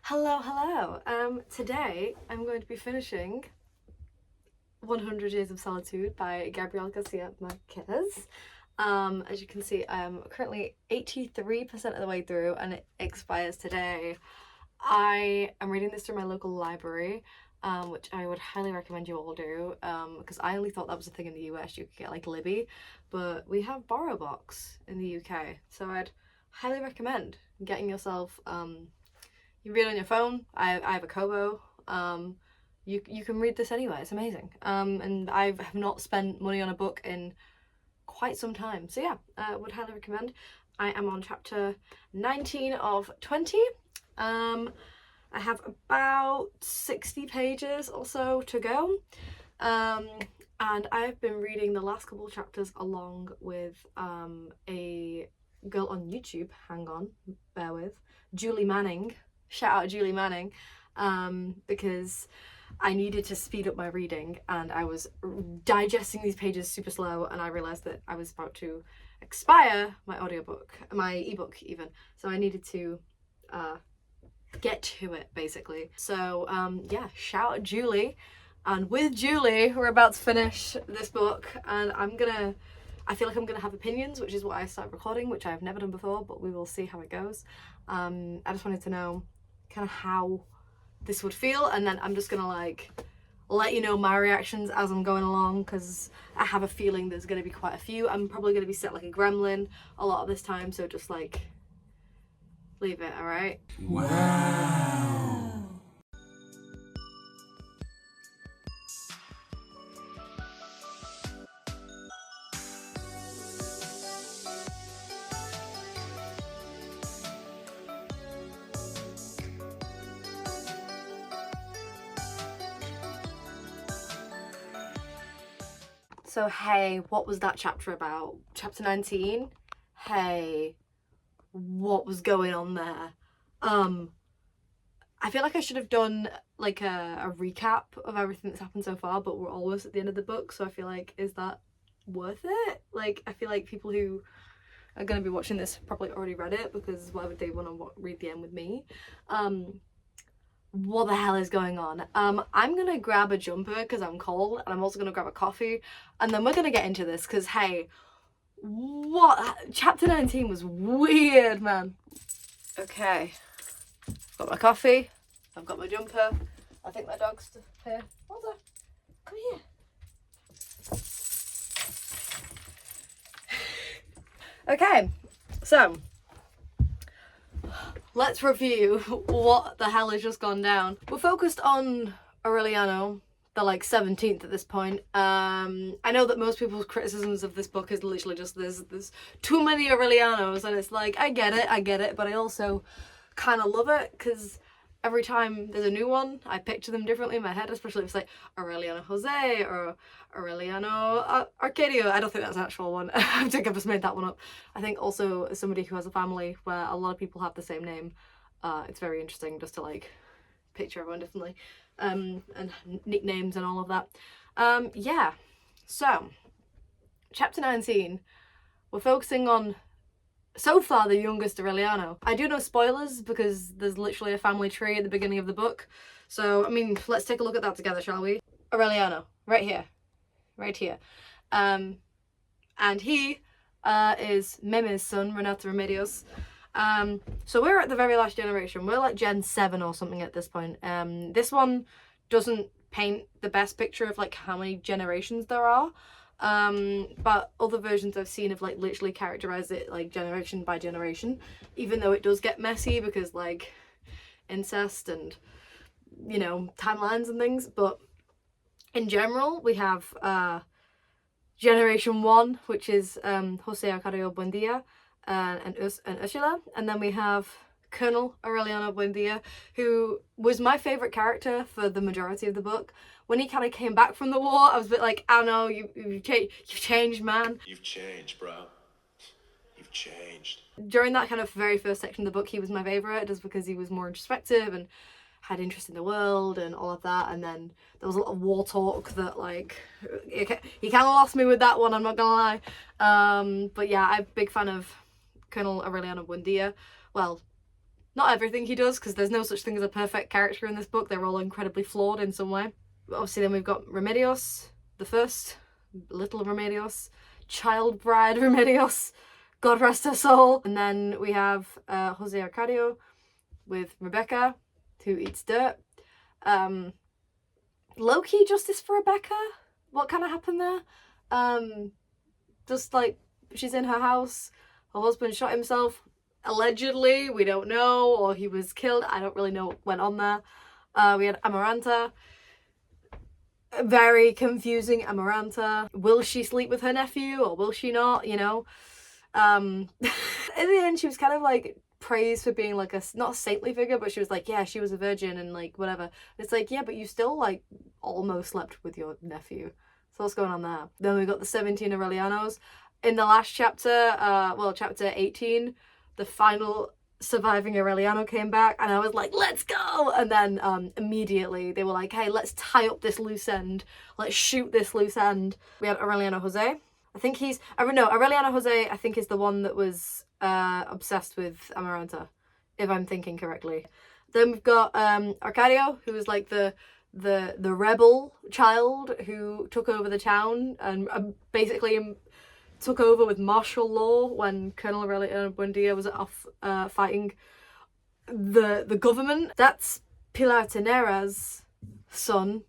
Hello. Today I'm going to be finishing 100 Years of Solitude by Gabriel Garcia Marquez. As you can see, I'm currently 83% of the way through and it expires today. I am reading this through my local library, which I would highly recommend you all do, because I only thought that was a thing in the US. You could get like Libby, but we have BorrowBox in the UK, so I'd highly recommend getting yourself you read on your phone. I have a Kobo. You can read this anywhere. It's amazing. And I have not spent money on a book in quite some time. So yeah, would highly recommend. I am on chapter 19 of 20. I have about 60 pages or so to go. And I've been reading the last couple of chapters along with a girl on YouTube. Hang on, bear with. Julie Manning. Shout out Julie Manning, because I needed to speed up my reading and I was digesting these pages super slow, and I realised that I was about to expire my ebook even, so I needed to get to it basically. So yeah, shout out Julie, and with Julie we're about to finish this book, and I feel like I'm gonna have opinions, which is why I started recording, which I've never done before, but we will see how it goes. I just wanted to know kind of how this would feel, and then I'm just gonna like let you know my reactions as I'm going along, because I have a feeling there's gonna be quite a few. I'm probably gonna be set like a gremlin a lot of this time, so just like leave it. All right. Wow. So hey, what was that chapter about? Chapter 19? Hey, what was going on there? I feel like I should have done like a recap of everything that's happened so far, but we're almost at the end of the book, so I feel like, is that worth it? Like, I feel like people who are going to be watching this probably already read it, because why would they want to read the end with me? What the hell is going on? I'm gonna grab a jumper because I'm cold, and I'm also gonna grab a coffee, and then we're gonna get into this, because hey, what? Chapter 19 was weird, man. Okay, got my coffee, I've got my jumper, I think my dog's here. Walter, come here. Okay, so let's review what the hell has just gone down. We're focused on Aureliano, the like 17th at this point. I know that most people's criticisms of this book is literally just there's too many Aurelianos, and it's like, I get it, but I also kind of love it, because every time there's a new one, I picture them differently in my head, especially if it's like Aureliano Jose or Aureliano Arcadio. I don't think that's an actual one. I think I've just made that one up. I think also as somebody who has a family where a lot of people have the same name, it's very interesting just to like picture everyone differently, and nicknames and all of that. Yeah, so chapter 19, we're focusing on so far the youngest Aureliano. I do know spoilers because there's literally a family tree at the beginning of the book, so I mean, let's take a look at that together, shall we? Aureliano, right here, and he is Meme's son, Renato Remedios. So we're at the very last generation. We're like Gen 7 or something at this point. This one doesn't paint the best picture of like how many generations there are, but other versions I've seen have like literally characterized it like generation by generation, even though it does get messy because like incest and, you know, timelines and things. But in general, we have generation 1, which is Jose Arcadio Buendia and Ursula, and then we have Colonel Aureliano Buendia, who was my favourite character for the majority of the book. When he kind of came back from the war, I was a bit like, I know, you've changed, man. You've changed, bro. You've changed. During that kind of very first section of the book, he was my favourite, just because he was more introspective and had interest in the world and all of that. And then there was a lot of war talk that like, he kind of lost me with that one, I'm not gonna lie. But yeah, I'm a big fan of Colonel Aureliano Buendia. Well, Not everything he does, because there's no such thing as a perfect character in this book. They're all incredibly flawed in some way. Obviously then we've got Remedios, the first, little Remedios, child bride Remedios, God rest her soul. And then we have Jose Arcadio with Rebecca, who eats dirt. Low-key justice for Rebecca? What kind of happened there? Just like, she's in her house, her husband shot himself, allegedly, we don't know, or he was killed, I don't really know what went on there. We had Amaranta, very confusing Amaranta. Will she sleep with her nephew or will she not, you know? In the end, she was kind of like praised for being like not a saintly figure, but she was like, yeah, she was a virgin and like whatever. It's like, yeah, but you still like almost slept with your nephew. So what's going on there? Then we got the 17 Aurelianos. In the last chapter, chapter 18, the final surviving Aureliano came back and I was like, let's go! And then immediately they were like, hey, let's tie up this loose end. Let's shoot this loose end. We had Aureliano Jose. I think Aureliano Jose, I think, is the one that was obsessed with Amaranta, if I'm thinking correctly. Then we've got Arcadio, who was like the rebel child who took over the town and basically took over with martial law when Colonel Aureliano Buendia was off fighting the government. That's Pilar Tenera's son.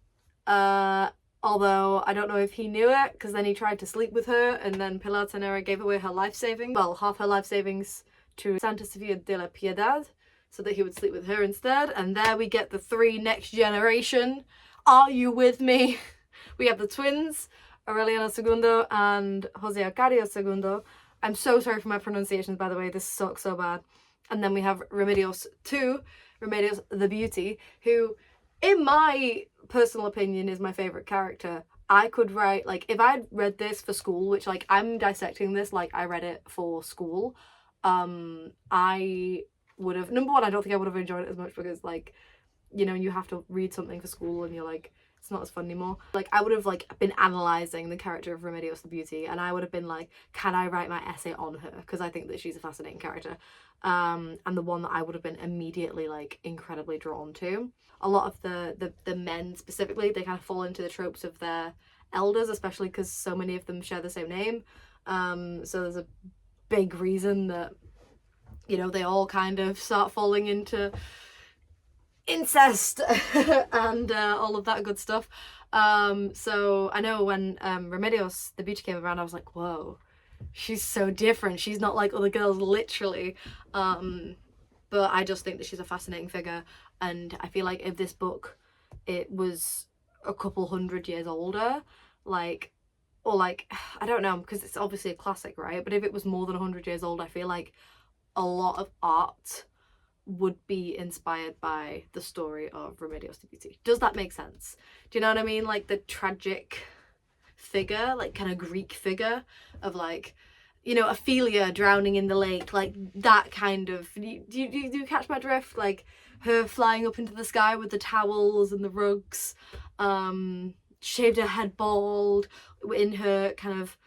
Although I don't know if he knew it, because then he tried to sleep with her and then Pilar Tenera gave away her life savings. Well, half her life savings to Santa Sofia de la Piedad so that he would sleep with her instead. And there we get the 3 next generation. Are you with me? We have the twins, Aureliano II and Jose Arcadio II. I'm so sorry for my pronunciations, by the way. This sucks so bad. And then we have Remedios II, Remedios the Beauty, who, in my personal opinion, is my favourite character. I could write, like, if I'd read this for school, which, like, I'm dissecting this like I read it for school, I would have, number one, I don't think I would have enjoyed it as much because, like, you know, you have to read something for school and you're like, it's not as fun anymore. Like, I would have, like, been analysing the character of Remedios the Beauty and I would have been like, can I write my essay on her? Because I think that she's a fascinating character. And the one that I would have been immediately, like, incredibly drawn to. A lot of the men specifically, they kind of fall into the tropes of their elders, especially because so many of them share the same name. So there's a big reason that, you know, they all kind of start falling into incest and all of that good stuff. So I know when Remedios the Beauty came around, I was like, whoa, she's so different. She's not like other girls, literally. But I just think that she's a fascinating figure, and I feel like if this book, it was a couple hundred years older, like, or like, I don't know, because it's obviously a classic, right? But if it was more than 100 years old, I feel like a lot of art would be inspired by the story of Remedios the Beauty. Does that make sense? Do you know what I mean? Like the tragic figure, like kind of Greek figure of, like, you know, Ophelia drowning in the lake, like that kind of, do you catch my drift? Like her flying up into the sky with the towels and the rugs, shaved her head bald in her kind of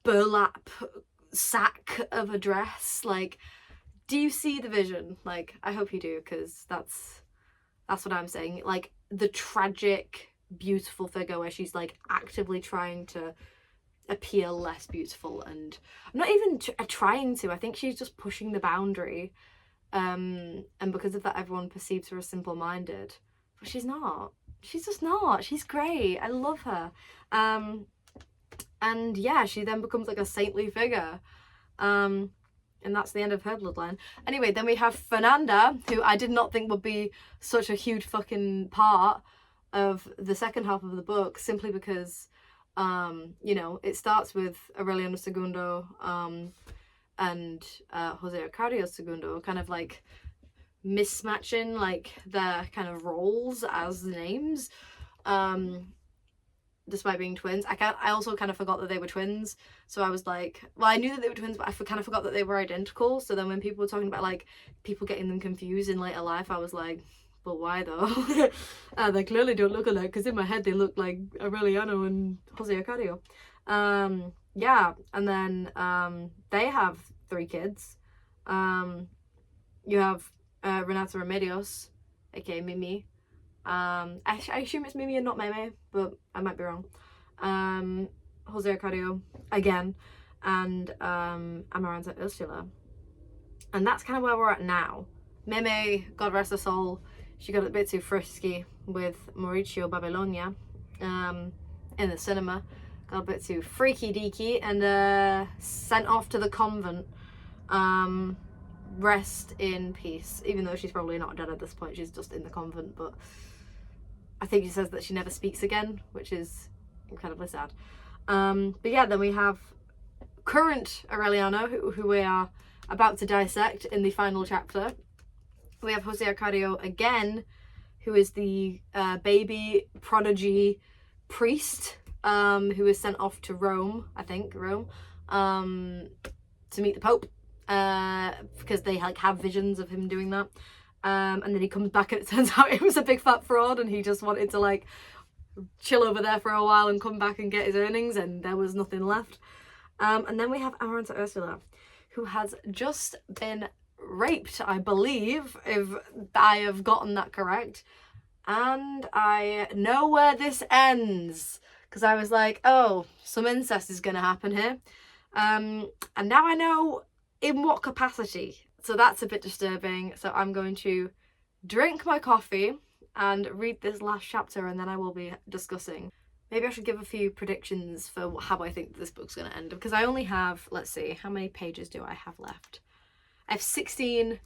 burlap sack of a dress. Like, do you see the vision? Like, I hope you do, because that's what I'm saying. Like the tragic, beautiful figure where she's like actively trying to appear less beautiful, and I'm not even trying to, I think she's just pushing the boundary, and because of that everyone perceives her as simple-minded, but she's not. She's just not. She's great. I love her. And yeah, she then becomes like a saintly figure, and that's the end of her bloodline. Anyway, then we have Fernanda, who I did not think would be such a huge fucking part of the second half of the book, simply because you know, it starts with Aureliano II and Jose Arcadio II kind of like mismatching like their kind of roles as names, despite being twins. I also kind of forgot that they were twins, so I was like, well, I knew that they were twins, but I kind of forgot that they were identical. So then when people were talking about like people getting them confused in later life, I was like, but why though? They clearly don't look alike, because in my head they look like Aureliano and Jose Arcadio. Yeah, and then they have 3 kids. You have Renata Remedios, aka Mimi. I assume it's Mimi and not Meme, but I might be wrong. Jose Arcadio again, and Amaranta Ursula. And that's kind of where we're at now. Meme, God rest her soul, she got a bit too frisky with Mauricio Babilonia in the cinema. Got a bit too freaky deaky and sent off to the convent. Rest in peace, even though she's probably not dead at this point, she's just in the convent, but I think she says that she never speaks again, which is incredibly sad. But yeah, then we have current Aureliano, who we are about to dissect in the final chapter. We have Jose Arcadio again, who is the baby prodigy priest, who is sent off to Rome, I think, to meet the Pope, because they like have visions of him doing that. And then he comes back and it turns out it was a big fat fraud and he just wanted to like chill over there for a while and come back and get his earnings, and there was nothing left. And then we have Amaranta Ursula, who has just been raped, I believe, if I have gotten that correct. And I know where this ends, because I was like, oh, some incest is going to happen here. And now I know in what capacity. So that's a bit disturbing. So I'm going to drink my coffee and read this last chapter, and then I will be discussing. Maybe I should give a few predictions for how I think this book's going to end, because I only have, let's see, how many pages do I have left? I have 16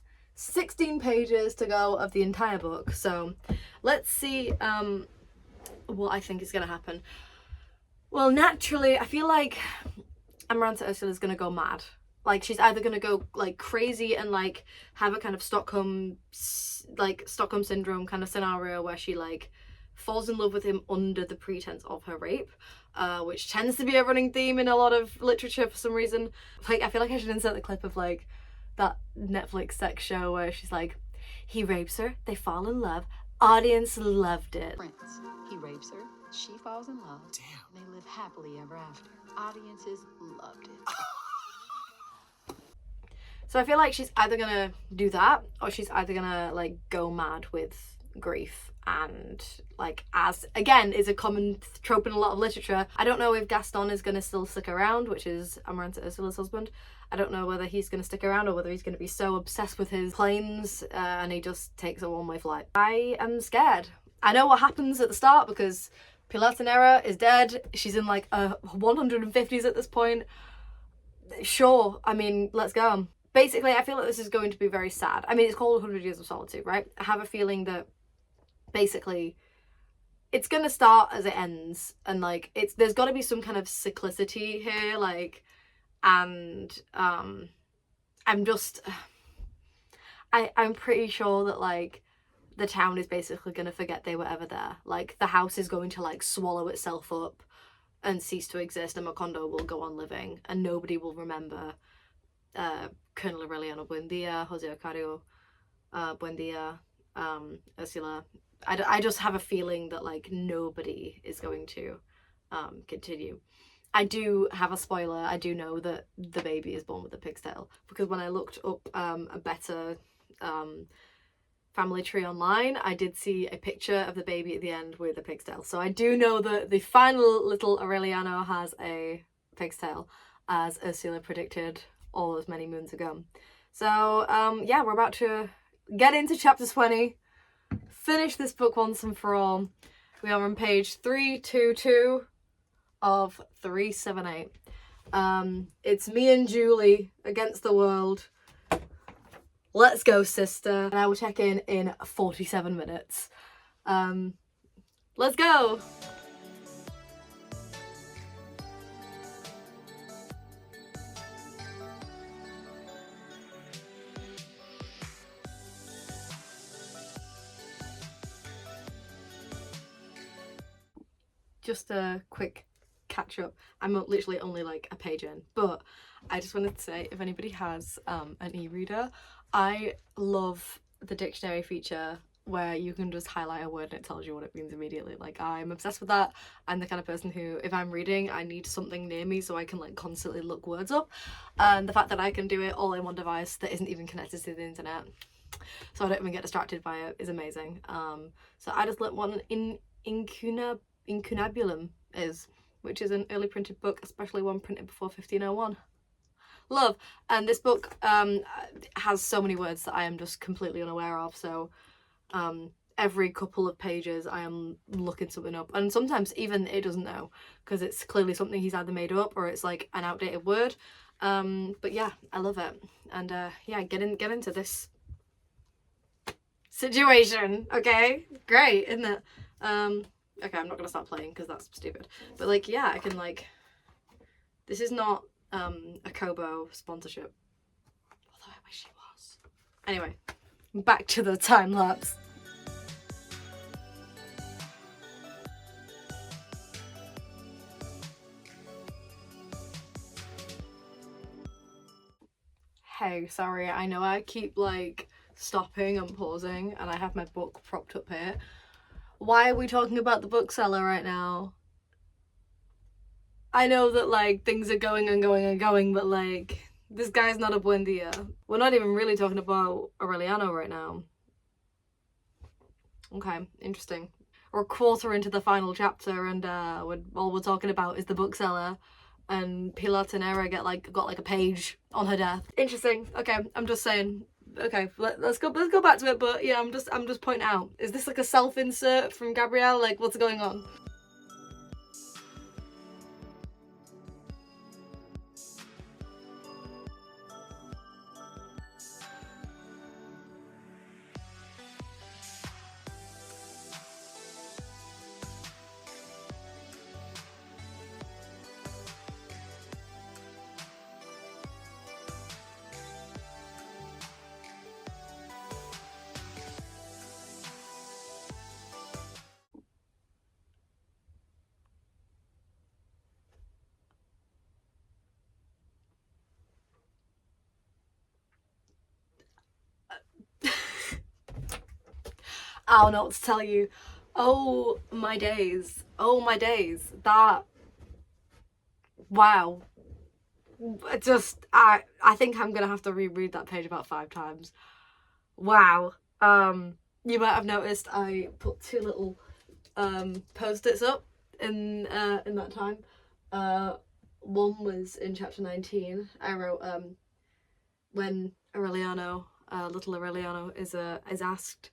pages to go of the entire book. So let's see what I think is going to happen. Well, naturally, I feel like Amaranta Ursula is going to go mad. Like, she's either going to go like crazy and like have a kind of Stockholm syndrome kind of scenario where she like falls in love with him under the pretense of her rape, which tends to be a running theme in a lot of literature for some reason. Like, I feel like I should insert the clip of like that Netflix sex show where she's like, he rapes her, they fall in love, audience loved it. Prince. He rapes her, she falls in love. Damn. They live happily ever after. Audiences loved it. So I feel like she's either gonna do that, or she's either gonna like go mad with grief, and like, as again is a common trope in a lot of literature. I don't know if Gaston is gonna still stick around, which is Amaranta Ursula's husband. I don't know whether he's gonna stick around or whether he's gonna be so obsessed with his planes and he just takes a one-way flight. I am scared. I know what happens at the start because Pilar Nera is dead. She's in like a 150s at this point. Sure, I mean, let's go. Basically, I feel like this is going to be very sad. I mean, it's called 100 Years of Solitude, right? I have a feeling that basically it's going to start as it ends, and like there's got to be some kind of cyclicity here, like, and I'm pretty sure that like the town is basically going to forget they were ever there. Like, the house is going to like swallow itself up and cease to exist, and Macondo will go on living, and nobody will remember Colonel Aureliano Buendia, Jose Arcadio Buendia, Ursula. I just have a feeling that like nobody is going to continue. I do have a spoiler. I do know that the baby is born with a pig's tail, because when I looked up a better family tree online, I did see a picture of the baby at the end with a pig's tail. So I do know that the final little Aureliano has a pig's tail, as Ursula predicted all those many moons ago. So yeah, we're about to get into chapter 20, finish this book once and for all. We are on page 322 of 378. It's me and Julie against the world. Let's go, sister. And I will check in 47 minutes. Let's go. Just a quick catch up. I'm literally only like a page in, but I just wanted to say, if anybody has an e-reader, I love the dictionary feature where you can just highlight a word and it tells you what it means immediately. Like, I'm obsessed with that. I'm the kind of person who, if I'm reading, I need something near me so I can like constantly look words up, and the fact that I can do it all in one device that isn't even connected to the internet, so I don't even get distracted by it, is amazing. So I just learnt what an incunabulum is, which is an early printed book, especially one printed before 1501. Love. And this book has so many words that I am just completely unaware of, so every couple of pages I am looking something up, and sometimes even it doesn't know, because it's clearly something he's either made up or it's like an outdated word. But yeah, I love it. And yeah, get into this situation. Okay, great, isn't it? Okay, I'm not gonna stop playing because that's stupid, but like, yeah, I can, like, this is not a Kobo sponsorship, although I wish it was. Anyway, back to the time lapse. Hey, sorry, I know I keep like stopping and pausing, and I have my book propped up here. Why are we talking about the bookseller right now? I know that like things are going and going and going, but like, this guy's not a Buendia. We're not even really talking about Aureliano right now. Okay, interesting. We're a quarter into the final chapter, and all we're talking about is the bookseller, and Pilar Tenera got like a page on her death. Interesting. Okay, I'm just saying. Okay, let's go back to it. But yeah, I'm just pointing out. Is this like a self-insert from Gabrielle? Like, what's going on? I don't know what to tell you. Oh my days. Oh my days. That. Wow. I think I'm gonna have to reread that page about 5 times. Wow. You might have noticed I put 2 little post-its up in that time. One was in chapter 19. I wrote when Aureliano, little Aureliano, is asked,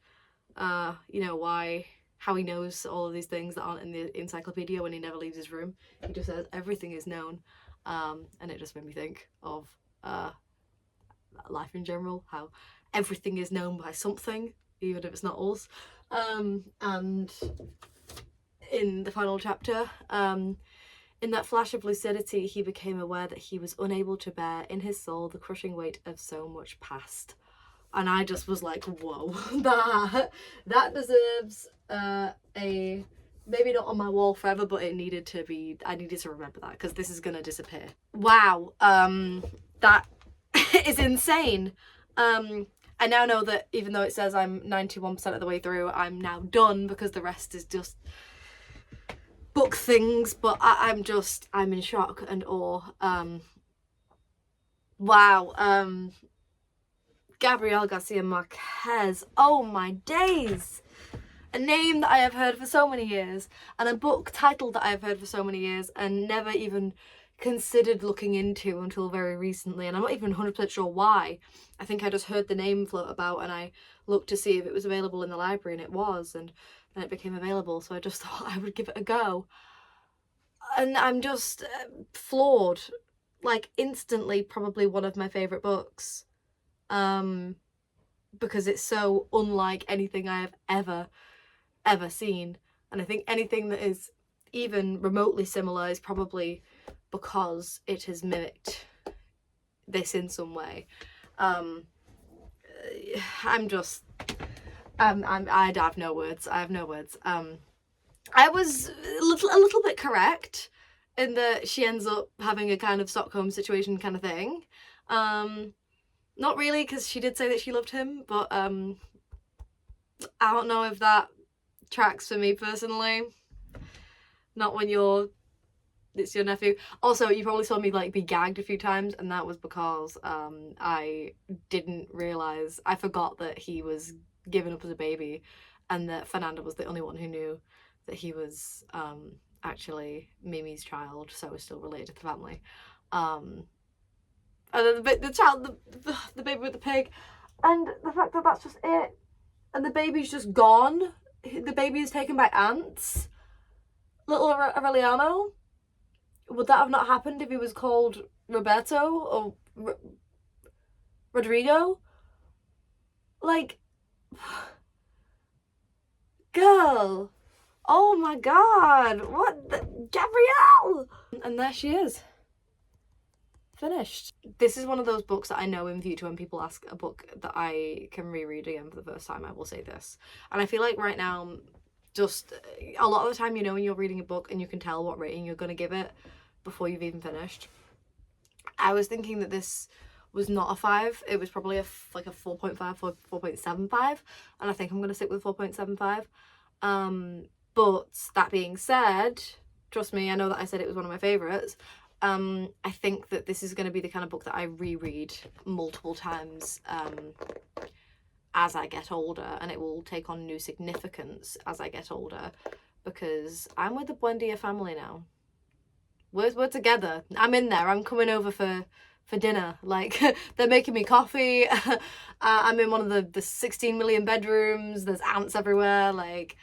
you know, how he knows all of these things that aren't in the encyclopedia when he never leaves his room. He just says everything is known, and it just made me think of life in general, how everything is known by something, even if it's not us. And in the final chapter, in that flash of lucidity, he became aware that he was unable to bear in his soul the crushing weight of so much past. And I just was like, whoa, that deserves a, maybe not on my wall forever, but it needed to be, I needed to remember that, because this is gonna disappear. Wow, that is insane. I now know that even though it says I'm 91% of the way through, I'm now done, because the rest is just book things, but I'm in shock and awe. Wow. Gabriel Garcia Marquez. Oh my days. A name that I have heard for so many years, and a book title that I have heard for so many years and never even considered looking into until very recently, and I'm not even 100% sure why. I think I just heard the name float about, and I looked to see if it was available in the library, and it was, and then it became available, so I just thought I would give it a go. And I'm just floored. Like, instantly probably one of my favourite books. Because it's so unlike anything I have ever seen. And I think anything that is even remotely similar is probably because it has mimicked this in some way. I have no words. I have no words. I was a little bit correct in that she ends up having a kind of Stockholm situation kind of thing. Not really, because she did say that she loved him, but I don't know if that tracks for me personally. Not when you're it's your nephew. Also, you probably saw me like be gagged a few times, and that was because I didn't realise, I forgot that he was given up as a baby, and that Fernanda was the only one who knew that he was actually Mimi's child, so was still related to the family. And then the baby with the pig, and the fact that that's just it, and the baby's just gone. The baby is taken by ants. Little Aureliano. Would that have not happened if he was called Roberto or Rodrigo? Like, girl. Oh my god. What Gabrielle! And there she is. Finished. This is one of those books that I know in future when people ask a book that I can reread again for the first time, I will say this. And I feel like right now, just a lot of the time, you know, when you're reading a book and you can tell what rating you're going to give it before you've even finished. I was thinking that this was not a 5. It was probably like a 4.5 or 4.75, and I think I'm going to stick with 4.75. But that being said, trust me, I know that I said it was one of my favourites. I think that this is going to be the kind of book that I reread multiple times as I get older, and it will take on new significance as I get older, because I'm with the Buendia family now. We're together. I'm in there. I'm coming over for dinner. Like, they're making me coffee. I'm in one of the 16 million bedrooms. There's ants everywhere. Like,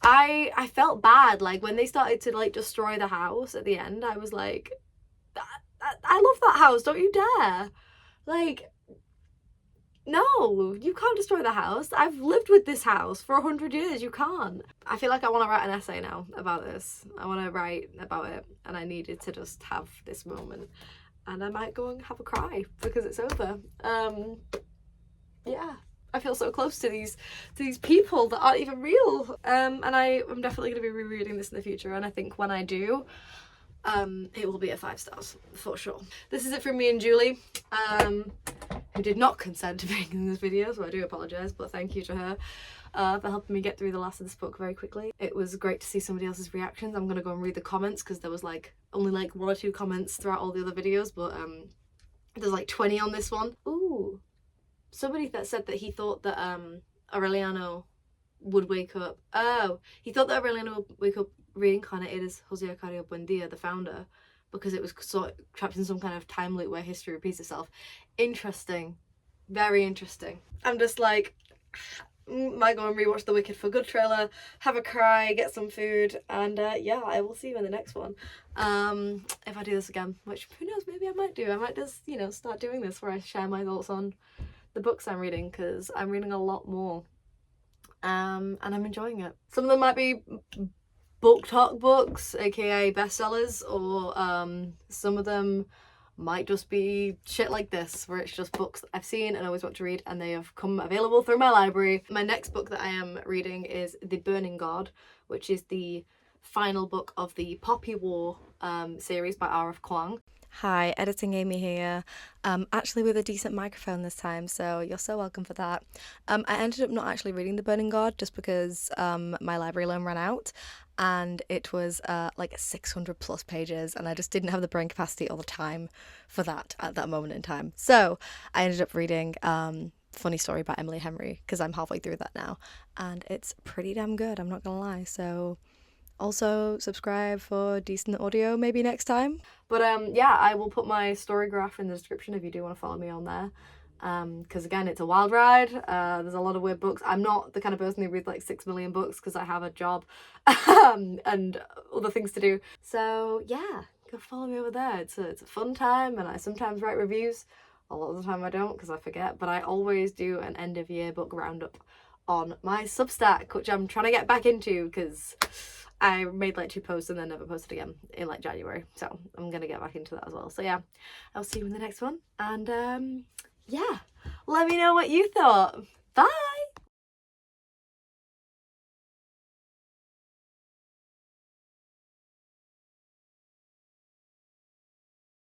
I felt bad. Like, when they started to, like, destroy the house at the end, I was like, I love that house. Don't you dare. Like, no, you can't destroy the house. I've lived with this house for 100 years. You can't. I feel like I want to write an essay now about this. I want to write about it, and I needed to just have this moment. And I might go and have a cry because it's over. Yeah, I feel so close to these people that aren't even real. And I'm definitely going to be rereading this in the future. And I think when I do, it will be a 5 stars for sure. This is it from me and Julie, who did not consent to being in this video, so I do apologise, but thank you to her for helping me get through the last of this book very quickly. It was great to see somebody else's reactions. I'm gonna go and read the comments, because there was like only like 1 or 2 comments throughout all the other videos, but there's like 20 on this one. Ooh, somebody that said that he thought that Aureliano would wake up. Oh, he thought that Aureliano would wake up reincarnated as Jose Arcadio Buendia, the founder, because it was sort of trapped in some kind of time loop where history repeats itself. Interesting. Very interesting. I'm just like, might go and rewatch the Wicked for Good trailer, have a cry, get some food, and yeah, I will see you in the next one. If I do this again, which who knows, maybe I might do. I might just, you know, start doing this where I share my thoughts on the books I'm reading, because I'm reading a lot more. And I'm enjoying it. Some of them might be book talk books, aka bestsellers, or some of them might just be shit like this, where it's just books that I've seen and always want to read, and they have come available through my library. My next book that I am reading is The Burning God, which is the final book of the Poppy War series by R.F. Kuang. Hi, Editing Amy here, actually with a decent microphone this time, so you're so welcome for that. I ended up not actually reading The Burning God just because my library loan ran out, and it was like 600 plus pages, and I just didn't have the brain capacity or the time for that at that moment in time. So I ended up reading Funny Story by Emily Henry, because I'm halfway through that now, and it's pretty damn good, I'm not gonna lie. So also subscribe for decent audio maybe next time. But yeah, I will put my story graph in the description if you do want to follow me on there. Because again, it's a wild ride. There's a lot of weird books. I'm not the kind of person who reads like 6 million books, because I have a job and other things to do. So yeah, go follow me over there. It's a fun time, and I sometimes write reviews. A lot of the time I don't, because I forget, but I always do an end of year book roundup on my Substack, which I'm trying to get back into, because I made like 2 posts and then never posted again in like January, so I'm gonna get back into that as well. So yeah, I'll see you in the next one, and yeah, let me know what you thought. Bye.